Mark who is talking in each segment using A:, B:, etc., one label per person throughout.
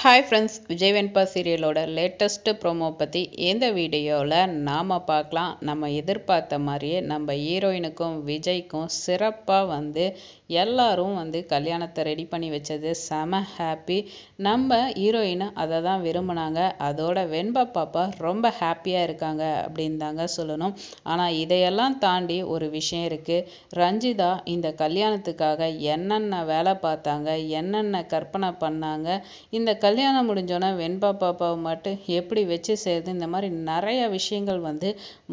A: Hi friends, Vijay வெண்பா சீரியலோட latest promo பற்றி இந்த வீடியோவில் நாம் பார்க்கலாம். நம்ம எதிர்பார்த்த மாதிரியே நம்ம ஹீரோயினுக்கும் விஜய்க்கும் சிறப்பாக எல்லாரும் கல்யாணத்தை ரெடி பண்ணி வச்சது செம ஹாப்பி. நம்ம ஹீரோயின் அதை தான் விரும்பினாங்க. அதோட வெண்பா பாப்பா ரொம்ப ஹாப்பியாக இருக்காங்க அப்படின்னு தாங்க சொல்லணும். ஆனால் இதையெல்லாம் தாண்டி ஒரு விஷயம் இருக்குது. ரஞ்சிதா இந்த கல்யாணத்துக்காக என்னென்ன வேலை பார்த்தாங்க, என்னென்ன கற்பனை பண்ணாங்க, இந்த கல்யாணம் முடிஞ்சோன்னா வெண்பா பாப்பாவை மட்டும் எப்படி வச்சு செய்யுது, இந்த மாதிரி நிறைய விஷயங்கள்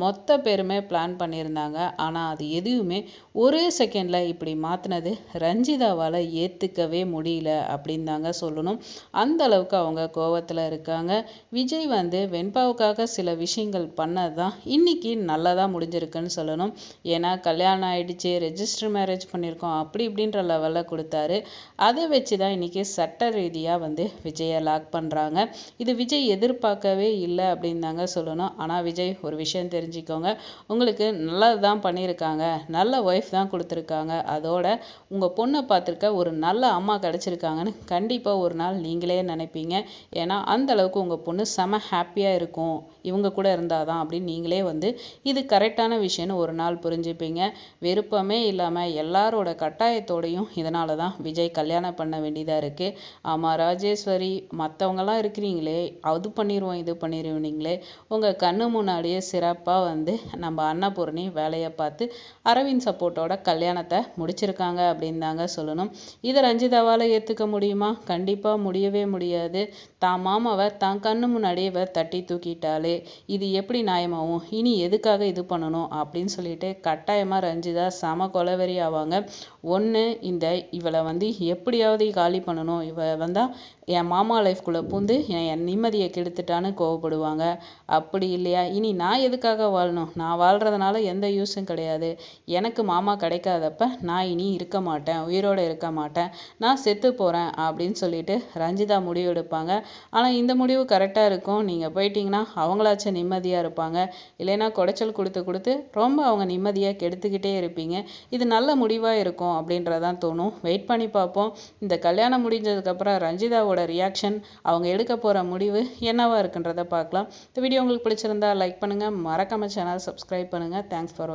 A: மொத்த பேருமே பிளான் பண்ணியிருந்தாங்க. ஆனால் அது எதுவுமே ஒரே செகண்டில் இப்படி மாற்றினது ரஞ்சிதாவால் ஏற்றுக்கவே முடியல அப்படின்னு தாங்க சொல்லணும். அந்த அளவுக்கு அவங்க கோவத்தில் இருக்காங்க. விஜய் வெண்பாவுக்காக சில விஷயங்கள் பண்ணது தான் இன்னைக்கு நல்லதாக முடிஞ்சிருக்குன்னு சொல்லணும். ஏன்னா கல்யாணம் ஆயிடுச்சு, ரெஜிஸ்டர் மேரேஜ் பண்ணியிருக்கோம் அப்படி இப்படின்ற லெவலில் கொடுத்தாரு. அதை வச்சு தான் இன்னைக்கு சட்ட ரீதியாக விஜய் லாக் பண்ணுறாங்க. இது விஜய் எதிர்பார்க்கவே இல்லை அப்படின்னு தாங்க சொல்லணும். ஆனால் விஜய் ஒரு விஷயம் தெரிஞ்சுக்கோங்க, உங்களுக்கு நல்லது தான் பண்ணியிருக்காங்க, நல்ல ஒய்ஃப் தான் கொடுத்துருக்காங்க, அதோட உங்கள் பொண்ணை பார்த்துருக்க ஒரு நல்ல அம்மா கிடச்சிருக்காங்கன்னு கண்டிப்பாக ஒரு நாள் நீங்களே நினைப்பீங்க. ஏன்னா அந்த அளவுக்கு உங்கள் பொண்ணு செம ஹாப்பியாக இருக்கும் இவங்க கூட இருந்தால் தான் அப்படின்னு நீங்களே இது கரெக்டான விஷயம்னு ஒரு நாள் புரிஞ்சுப்பீங்க. விருப்பமே இல்லாமல் எல்லாரோட கட்டாயத்தோடையும் இதனால தான் விஜய் கல்யாணம் பண்ண வேண்டியதாக இருக்குது. ஆமாம் ராஜேஸ்வரி மற்றவங்கெல்லாம் இருக்கிறீங்களே, அது பண்ணிடுவோம் இது பண்ணிடுவீங்களே, உங்கள் கண்ணு முன்னாடியே சிறப்பாக நம்ம அன்னபூர்ணி வேலையை பார்த்து அரவிந்த் சப்போர்ட்டோட கல்யாணத்தை முடிச்சிருக்காங்க அப்படின்னு தாங்க சொல்லணும். இதை ரஞ்சிதாவால் ஏற்றுக்க முடியுமா? கண்டிப்பாக முடியவே முடியாது. தான் மாமாவை தான் கண்ணு முன்னாடியே தட்டி தூக்கிட்டாலே இது எப்படி நியாயமாகும், இனி எதுக்காக இது பண்ணணும் அப்படின்னு சொல்லிட்டு கட்டாயமாக ரஞ்சிதா சம கொலவெறி ஆவாங்க. ஒன்று இந்த இவளை எப்படியாவது காலி பண்ணணும், இவ வந்தால் என் மாமா லைஃப்குள்ளே பூந்து என் நிம்மதியை கெடுத்துட்டான்னு கோவப்படுவாங்க. அப்படி இல்லையா, இனி நான் எதுக்காக வாழணும், நான் வாழ்கிறதுனால எந்த யூஸும் கிடையாது, எனக்கு மாமா கிடைக்காதப்ப நான் இனி இருக்க மாட்டேன், உயிரோடு இருக்க மாட்டேன், நான் செத்து போகிறேன் அப்படின்னு சொல்லிட்டு ரஞ்சிதா முடிவு எடுப்பாங்க. ஆனால் இந்த முடிவு கரெக்டாக இருக்கும். நீங்கள் போயிட்டீங்கன்னா அவங்களாச்சும் நிம்மதியாக இருப்பாங்க, இல்லைன்னா குடைச்சல் கொடுத்து கொடுத்து ரொம்ப அவங்க நிம்மதியாக கெடுத்துக்கிட்டே இருப்பீங்க. இது நல்ல முடிவாக இருக்கும் அப்படின்றதான் தோணும். வெயிட் பண்ணி பார்ப்போம். இந்த கல்யாணம் முடிஞ்சதுக்கப்புறம் ரஞ்சிதாவோட ரியாக்ஷன், அவங்க எடுக்க போகிற முடிவு என்னவா இருக்குன்றதை பார்க்கலாம். இந்த வீடியோ உங்களுக்கு பிடிச்சிருந்தா லைக் பண்ணுங்கள், மறக்காம சேனல் சப்ஸ்கிரைப் பண்ணுங்கள். Thanks for